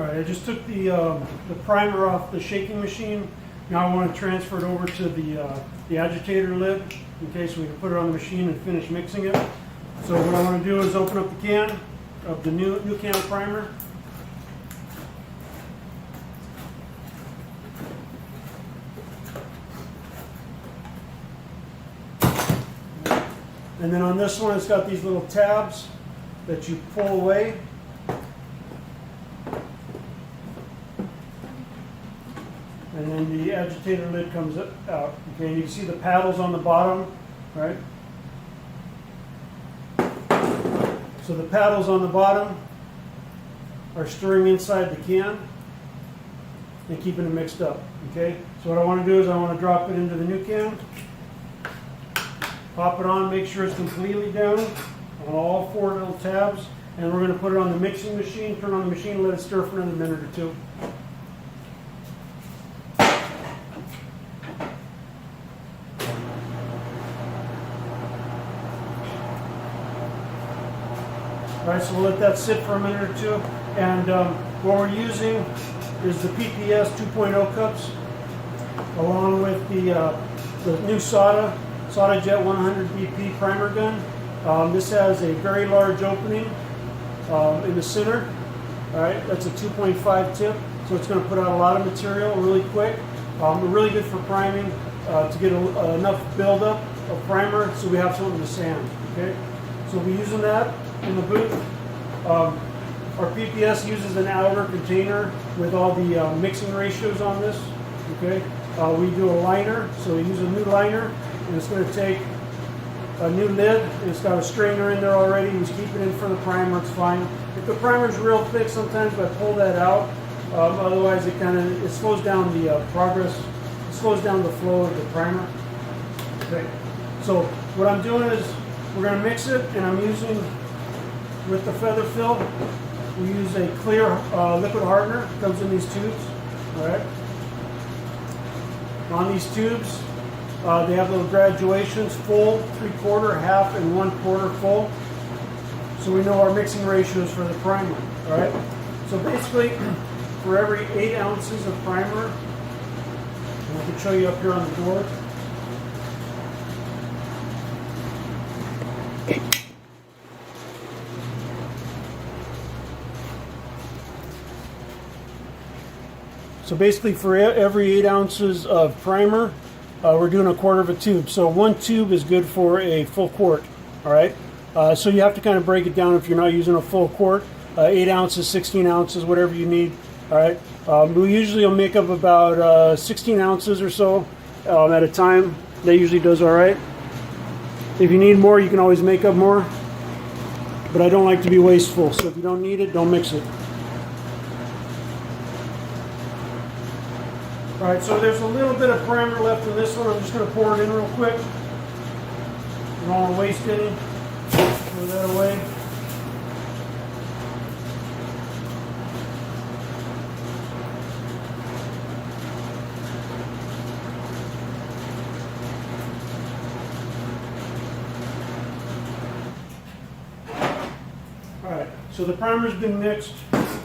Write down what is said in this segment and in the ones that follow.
Alright, I just took the primer off the shaking machine. Now I want to transfer it over to the agitator lid, okay, so we can put it on the machine and finish mixing it. So what I want to do is open up the can of the new can of primer. And then on this one, it's got these little tabs that you pull away. And then the agitator lid comes out. Okay, and you can see the paddles on the bottom, right? So the paddles on the bottom are stirring inside the can and keeping it mixed up. Okay, so what I want to do is I want to drop it into the new can. Pop it on, make sure it's completely down on all four little tabs, and we're going to put it on the mixing machine, turn on the machine, and let it stir for another minute or two. Alright, so we'll let that sit for a minute or two, and what we're using is the PPS 2.0 cups, along with the new SATA-Jet 100 BP primer gun. This has a very large opening in the center. All right, that's a 2.5 tip, so it's going to put out a lot of material really quick. Really good for priming to get enough buildup of primer so we have something to sand. Okay, so we'll be using that in the booth. Our PPS uses an outer container with all the mixing ratios on this. Okay, we do a liner, so we use a new liner. And it's going to take a new lid, and it's got a strainer in there already. We just keep it in for the primer, it's fine. If the primer's real thick, sometimes I pull that out. Otherwise, it slows down the progress, it slows down the flow of the primer. Okay. So what I'm doing is we're going to mix it, and I'm using, with the feather fill, we use a clear liquid hardener. It comes in these tubes. All right. On these tubes, they have little graduations: full, 3/4, half, and 1/4 full. So we know our mixing ratios for the primer. All right. So basically, for every 8 ounces of primer, and I can show you up here on the board. So basically, for every 8 ounces of primer, we're doing 1/4 of a tube. So 1 tube is good for a full quart. All right. So you have to kind of break it down if you're not using a full quart. 8 ounces, 16 ounces, whatever you need. All right. We usually will make up about 16 ounces or so at a time. That usually does all right. If you need more, you can always make up more. But I don't like to be wasteful. So if you don't need it, don't mix it. All right, so there's a little bit of primer left in this one. I'm just going to pour it in real quick. Don't want to waste any. Throw that away. All right, so the primer's been mixed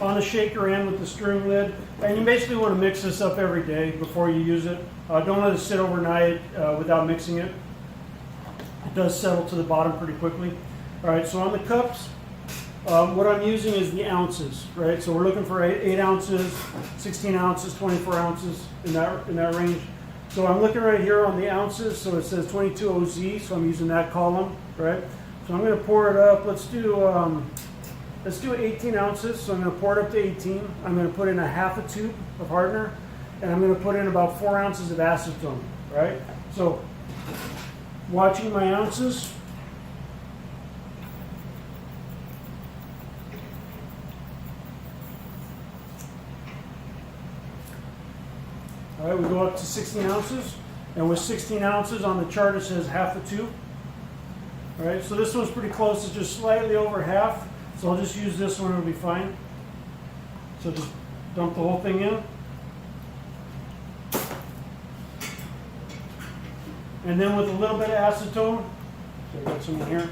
on the shaker and with the stirring lid, and you basically want to mix this up every day before you use it. Don't let it sit overnight without mixing it. It does settle to the bottom pretty quickly. All right, so on the cups, what I'm using is the ounces, right? So we're looking for 8 ounces, 16 ounces, 24 ounces in that range. So I'm looking right here on the ounces, so it says 22 OZ, so I'm using that column, right? So I'm going to pour it up. Let's do 18 ounces, so I'm going to pour it up to 18. I'm going to put in a half a tube of hardener, and I'm going to put in about 4 ounces of acetone, right? So, watching my ounces. All right, we go up to 16 ounces, and with 16 ounces on the chart it says half a tube. All right, so this one's pretty close, it's just slightly over half. So I'll just use this one, it'll be fine. So just dump the whole thing in. And then with a little bit of acetone, so I got some in here.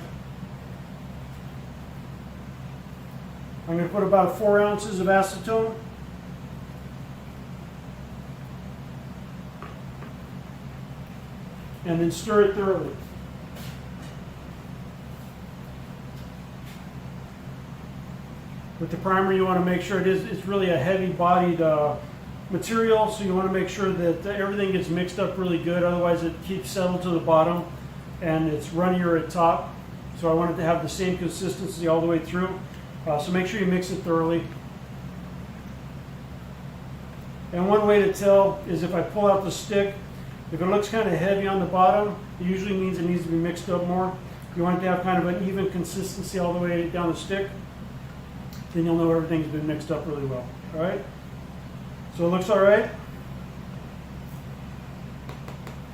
I'm going to put about 4 ounces of acetone. and then stir it thoroughly. With the primer, you want to make sure it's really a heavy-bodied material, so you want to make sure that everything gets mixed up really good. Otherwise, it keeps settled to the bottom, and it's runnier at top. So I want it to have the same consistency all the way through. So make sure you mix it thoroughly. And one way to tell is if I pull out the stick, if it looks kind of heavy on the bottom, it usually means it needs to be mixed up more. You want it to have kind of an even consistency all the way down the stick. Then you'll know everything's been mixed up really well. All right? So it looks all right.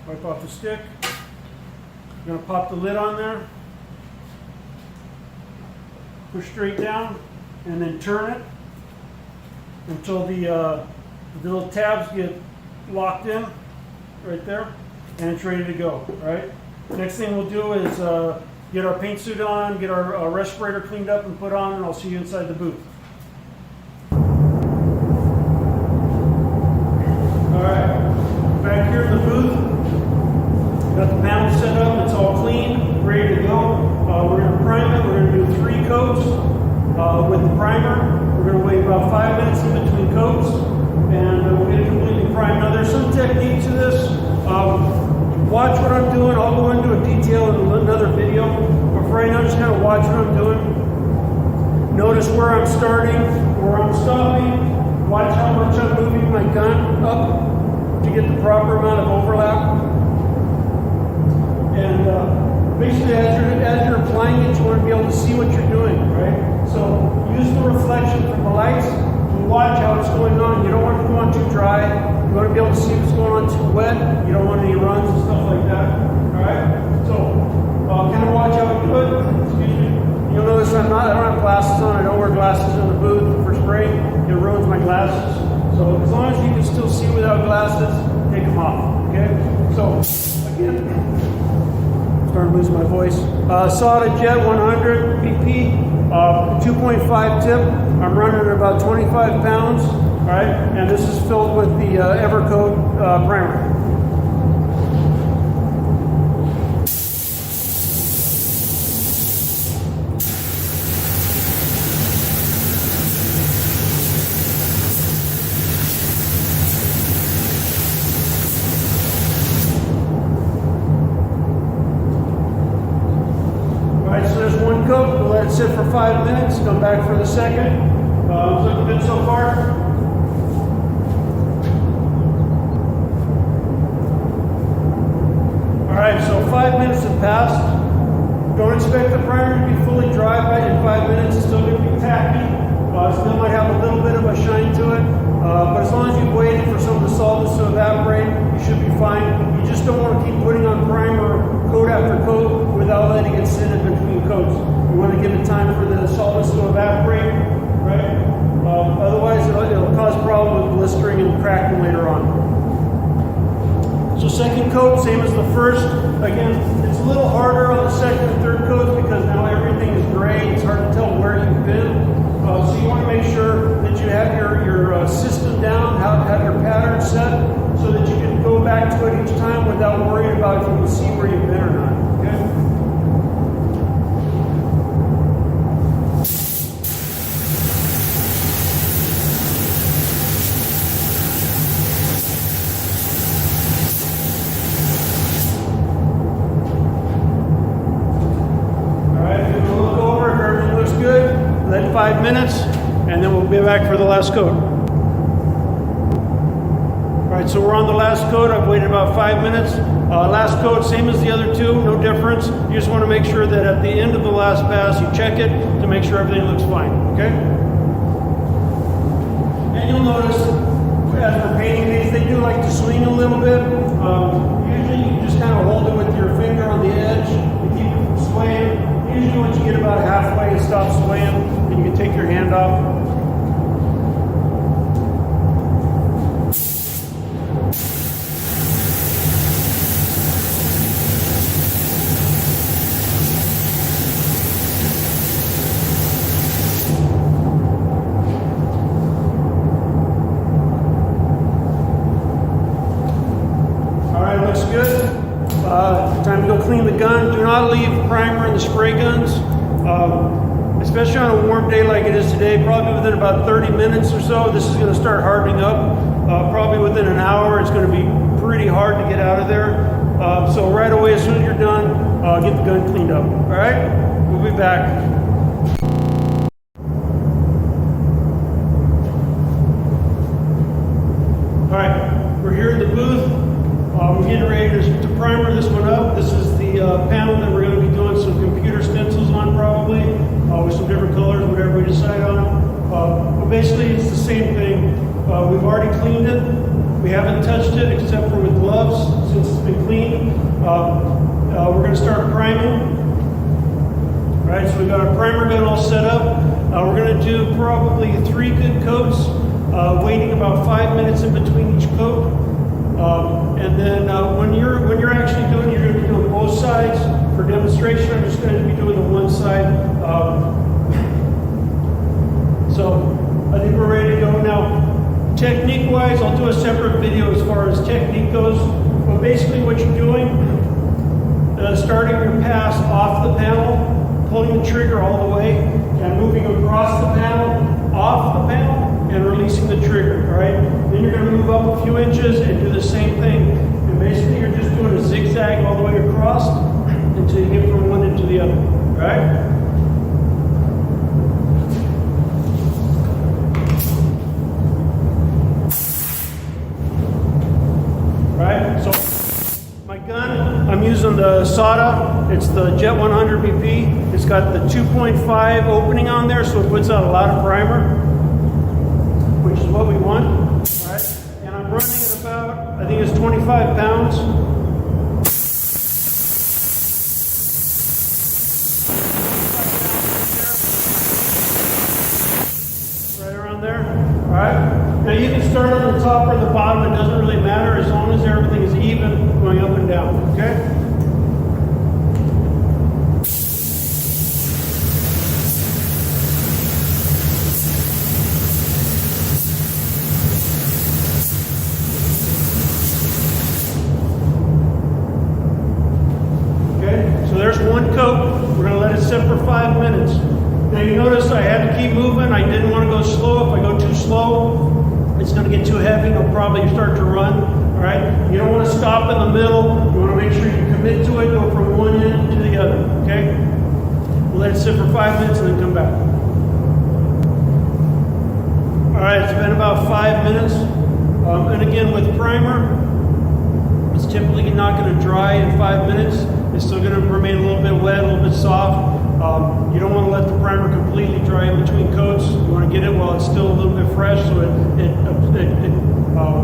Wipe off the stick. I'm going to pop the lid on there. Push straight down and then turn it until the little tabs get locked in right there, and it's ready to go. All right? Next thing we'll do is get our paint suit on, get our respirator cleaned up and put on, and I'll see you inside the booth. All right, back here in the booth, got the panel set up, it's all clean, ready to go. We're going to prime it, we're going to do 3 coats with the primer. We're going to wait about 5 minutes in between coats, and we'll get it completely primed. Now there's some technique to this. Watch what I'm doing. I'll go into a detail in another video, but for right now, just kind of watch what I'm doing. Notice where I'm starting, where I'm stopping. Watch how much I'm moving my gun up to get the proper amount of overlap. And basically, as you're applying it, you want to be able to see what you're doing, right? So use the reflection from the lights to watch how it's going on. You don't want it to go on too dry. You want to be able to see what's going on too wet. You don't want any runs and stuff like that. All right. So kind of watch how we do it. Excuse me. You'll notice I don't have glasses on. I don't wear glasses in the booth for spraying. It ruins my glasses. So as long as you can still see without glasses, take them off. Okay. So again, starting to lose my voice. Sada Jet 100 PP, 2.5 tip. I'm running at about 25 pounds. All right, and this is filled with the Evercoat primer. All right, so there's 1 coat. We'll let it sit for 5 minutes. Come back for the second. It's looking good so far. Alright, so 5 minutes have passed. Don't expect the primer to be fully dry in 5 minutes. It's still going to be tacky. Still might have a little bit of a shine to it. But as long as you've waited for some of the solvents to evaporate, you should be fine. You just don't want to keep putting on primer coat after coat without letting it sit in between coats. You want to give it time for the solvents to evaporate, right? Otherwise, it'll cause problems with blistering and cracking later on. So second coat, same as the first. Again, it's a little harder on the second and third coats because now everything is gray. It's hard to tell where you've been. So you want to make sure that you have your system down, have your pattern set, so that you can go back to it each time without worrying about if you can see where you've been or not. Okay? Let 5 minutes, and then we'll be back for the last coat. All right, so we're on the last coat. I've waited about 5 minutes. Last coat, same as the other two, no difference. You just want to make sure that at the end of the last pass, you check it to make sure everything looks fine, okay? And you'll notice, as we're painting these, they do like to swing a little bit. Usually you just kind of hold it with your finger on the edge to keep it from swaying. Usually once you get about halfway, it stops swaying, and you can take your hand off. All right, looks good. not leave primer in the spray guns, especially on a warm day like it is today. Probably within about 30 minutes or so, this is going to start hardening up. Probably within an hour, it's going to be pretty hard to get out of there. So right away, as soon as you're done, get the gun cleaned up. All right, we'll be back. All right, we're here in the booth. We're getting ready to primer this one up. This is the panel that we're going to be doing some computer stencils on, probably with some different colors, whatever we decide on. But basically, it's the same thing. We've already cleaned it. We haven't touched it except for with gloves since it's been cleaned. We're going to start priming. All right, so we've got our primer gun all set up. We're going to do probably 3 good coats, waiting about 5 minutes in between each coat. And then when you're actually doing it, you're going to be doing both sides. For demonstration, I'm just going to be doing the one side. So I think we're ready to go now. Technique-wise, I'll do a separate video as far as technique goes. But basically what you're doing, starting your pass off the panel, pulling the trigger all the way, and moving across the panel, off the panel, and releasing the trigger, all right? Then you're going to move up a few inches and do the same thing. And basically you're just doing a zigzag all the way across until you get from one end to the other, all right? Right, so my gun, I'm using the SATA. It's the Jet 100 BP. It's got the 2.5 opening on there, so it puts out a lot of primer, which is what we want. All right, and I'm running at about, I think it's 25 pounds. Right around there. All right. Now you can start on the top or the bottom, it doesn't really matter as long as everything is even going up and down, okay? Okay, so there's one coat. We're going to let it sit for 5 minutes. Now you notice I had to keep moving. I didn't want to go slow. If I go too slow, it's going to get too heavy. It'll probably start to run. All right. You don't want to stop in the middle. You want to make sure you commit to it. Go from one end to the other. Okay. We'll let it sit for 5 minutes and then come back. All right. It's been about 5 minutes. And again, with primer, it's typically not going to dry in 5 minutes. It's still going to remain a little bit wet, a little bit soft. You don't want to let the primer completely dry in between coats. You want to get it while it's still a little bit fresh, so it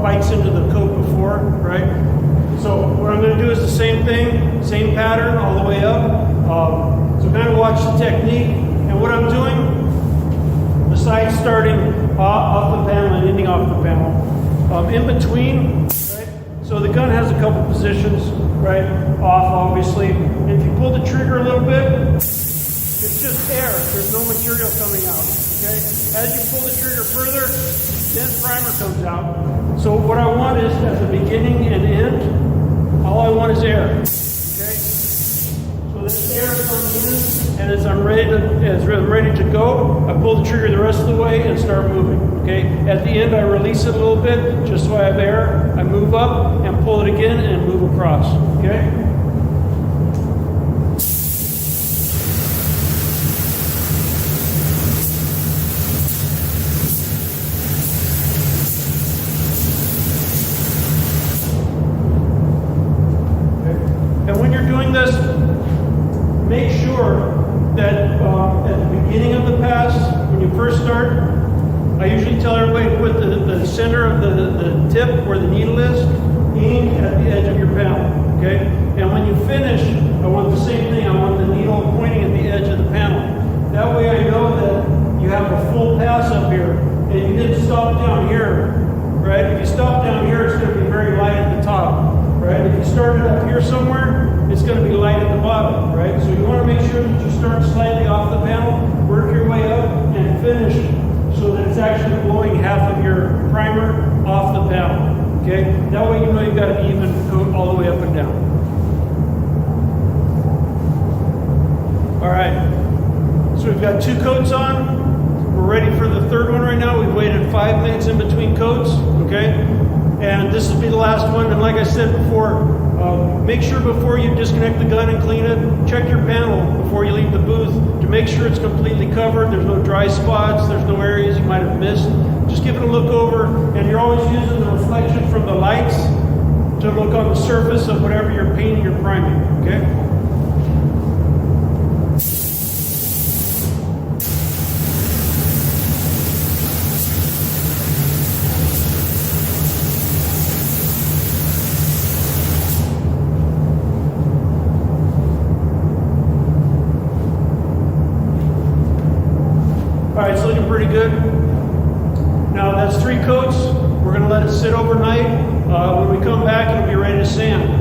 bites into the coat before, right? So what I'm going to do is the same thing, same pattern all the way up. So kind of watch the technique. And what I'm doing, besides starting off the panel and ending off the panel, in between, right? So the gun has a couple positions, right? Off, obviously. And if you pull the trigger a little bit, it's just air. There's no material coming out, okay? As you pull the trigger further, then primer comes out. So what I want is, at the beginning and end, all I want is air, okay? So this air comes in, and as I'm ready to go, I pull the trigger the rest of the way and start moving, okay? At the end, I release it a little bit, just so I have air. I move up and pull it again and move across, okay? Make sure that at the beginning of the pass, when you first start, I usually tell everybody to put the center of the tip where the needle is aimed at the edge of your panel, okay? And when you finish, I want the same thing. I want the needle pointing at the edge of the panel. That way I know that you have a full pass up here, and you didn't stop down here, right? If you stop down here, it's going to be very light at the top, right? If you started up here somewhere, it's going to be light at the bottom, right? So you want to make sure that you start slightly off the panel, work your way up, and finish so that it's actually blowing half of your primer off the panel, okay? That way you know you've got an even coat all the way up and down. got 2 coats on. We're ready for the third one right now. We've waited 5 minutes in between coats, okay? And this will be the last one. And like I said before, make sure before you disconnect the gun and clean it, check your panel before you leave the booth to make sure it's completely covered. There's no dry spots. There's no areas you might have missed. Just give it a look over, and you're always using the reflection from the lights to look on the surface of whatever you're painting or priming, okay? All right, it's looking pretty good. Now that's 3 coats. We're gonna let it sit overnight. When we come back, it'll be ready to sand.